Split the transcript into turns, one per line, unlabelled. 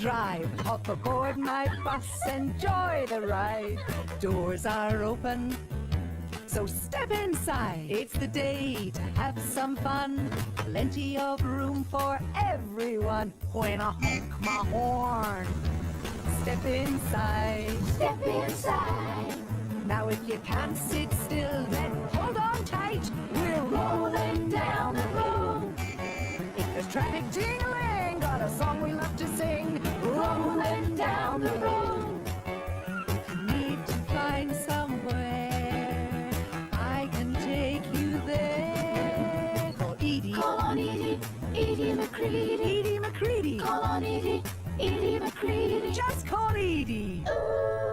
drive. Hop aboard my bus, enjoy the ride. Doors are open, so step inside. It's the day to have some fun. Plenty of room for everyone. When I honk my horn, step inside. Step inside. Now if you can't sit still, then hold on tight. We're rolling down the road. If there's traffic jingling, got a song we love to sing. Rolling down the road. If you need to find somewhere, I can take you there. Call Edie.
Call on Edie, Edie McCready.
Edie McCready.
Call on Edie, Edie McCready.
Just call Edie.
Ooh.